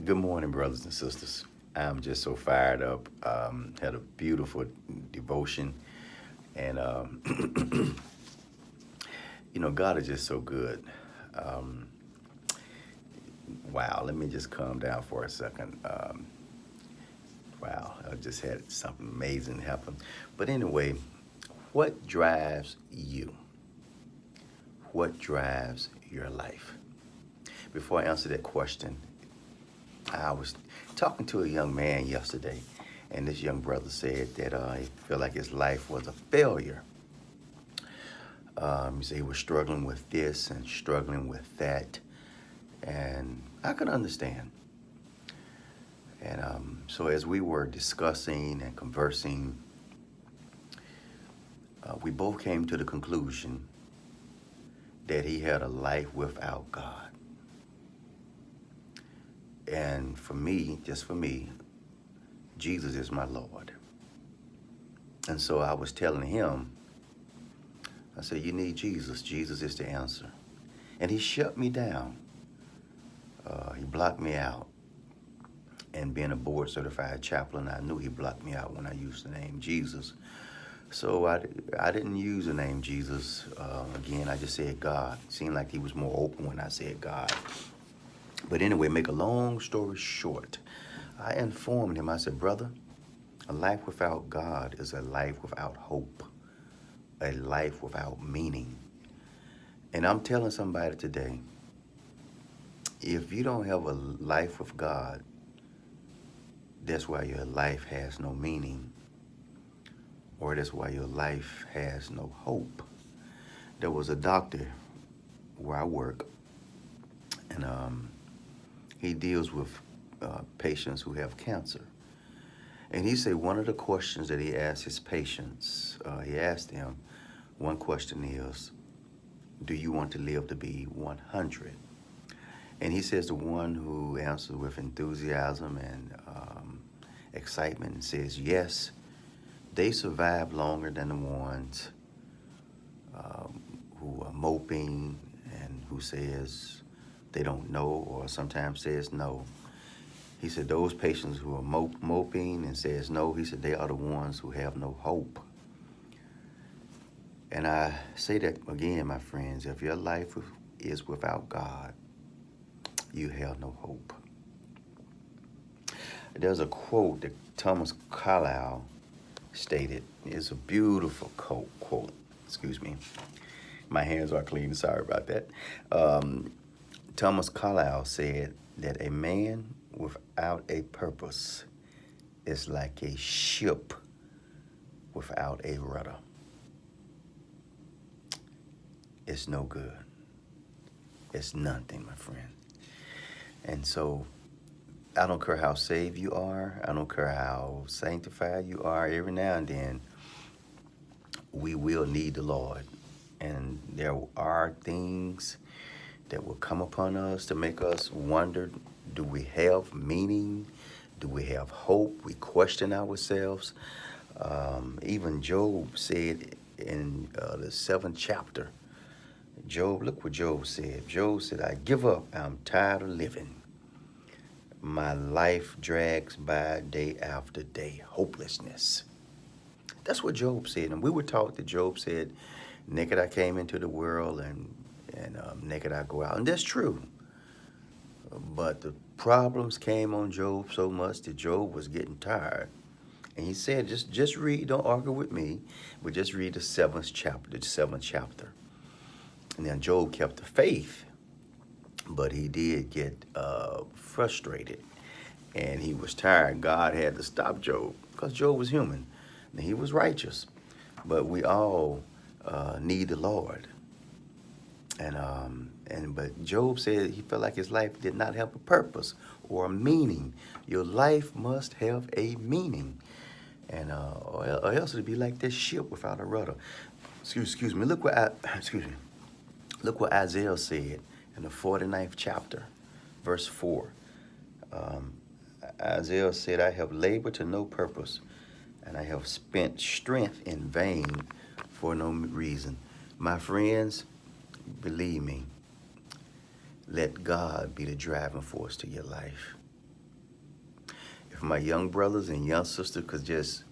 Good morning, brothers and sisters. I'm just so fired up. Had a beautiful devotion, and God is just so good. Um, wow, let me just calm down for a second. Wow, I just had something amazing happen. But anyway, what drives you? What drives your life? Before I answer that question, I was talking to a young man yesterday, and this young brother said that he felt like his life was a failure. He said he was struggling with this and struggling with that, and I could understand. And so as we were discussing and conversing, we both came to the conclusion that he had a life without God. And for me, just for me, Jesus is my Lord. And so I was telling him, I said, you need Jesus. Jesus is the answer. And he shut me down. He blocked me out. And being a board certified chaplain, I knew he blocked me out when I used the name Jesus. So I didn't use the name Jesus. Again, I just said God. It seemed like he was more open when I said God. But anyway, make a long story short, I informed him, I said, brother, a life without God is a life without hope, a life without meaning. And I'm telling somebody today, if you don't have a life with God, that's why your life has no meaning, or that's why your life has no hope. There was a doctor where I work, and he deals with patients who have cancer. And he said one of the questions that he asked his patients, he asked them, one question is, do you want to live to be 100? And he says the one who answers with enthusiasm and excitement and says yes, they survive longer than the ones who are moping and who says they don't know or sometimes says no. He said those patients who are moping and says no, he said they are the ones who have no hope. And I say that again, my friends, if your life is without God, you have no hope. There's a quote that Thomas Carlyle stated. It's a beautiful quote. Excuse me. My hands are clean. Sorry about that. Thomas Carlyle said that a man without a purpose is like a ship without a rudder. It's no good. It's nothing, my friend. And so I don't care how saved you are. I don't care how sanctified you are. Every now and then, we will need the Lord. And there are things that will come upon us to make us wonder, do we have meaning? Do we have hope? We question ourselves. Even Job said in the 7th chapter, Job, look what Job said. Job said, I give up. I'm tired of living. My life drags by day after day. Hopelessness. That's what Job said. And we were taught that Job said, naked I came into the world and naked I go out. And that's true. But the problems came on Job so much that Job was getting tired. And he said, just read, don't argue with me, but just read the 7th chapter. And then Job kept the faith, but he did get frustrated. And he was tired. God had to stop Job because Job was human. And he was righteous. But we all need the Lord. But Job said he felt like his life did not have a purpose or a meaning. Your life must have a meaning, and or else it'd be like this ship without a rudder. Excuse me. Look what Isaiah said in the 49th chapter, verse 4. Isaiah said, "I have labored to no purpose, and I have spent strength in vain for no reason." My friends, believe me, let God be the driving force to your life. my young brothers and young sisters could just,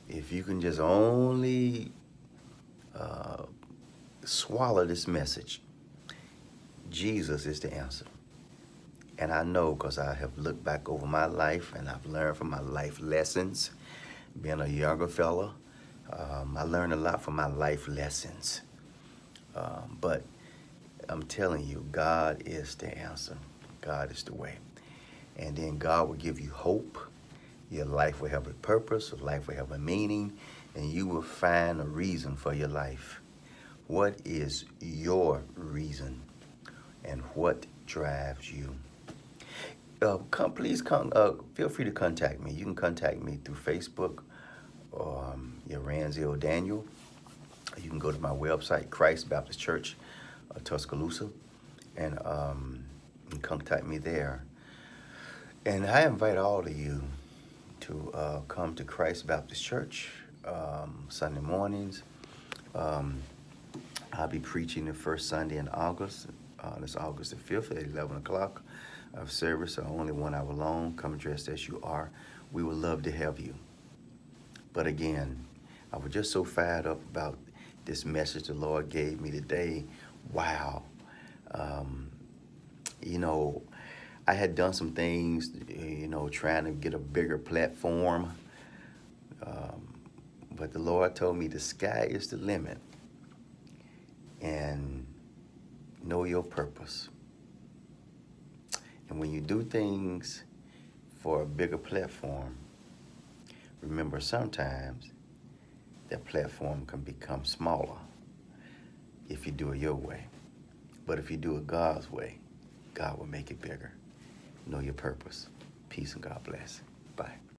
if you can just only swallow this message, Jesus is the answer. And I know because I have looked back over my life and I've learned from my life lessons. Being a younger fella, I learned a lot from my life lessons. But I'm telling you, God is the answer. God is the way. And then God will give you hope. Your life will have a purpose. Your life will have a meaning. And you will find a reason for your life. What is your reason? And what drives you? Please feel free to contact me. You can contact me through Facebook, your Ransey O'Daniel. You can go to my website, Christ Baptist Church, Tuscaloosa, and you can contact me there. And I invite all of you to come to Christ Baptist Church Sunday mornings. I'll be preaching the first Sunday in August. That's August the 5th at 11 o'clock of service, only 1 hour long. Come dressed as you are. We would love to have you. But again, I was just so fired up about this message the Lord gave me today. Wow. You know, I had done some things, you know, trying to get a bigger platform. But the Lord told me the sky is the limit. And know your purpose. And when you do things for a bigger platform, remember sometimes that platform can become smaller if you do it your way. But if you do it God's way, God will make it bigger. Know your purpose. Peace and God bless. Bye.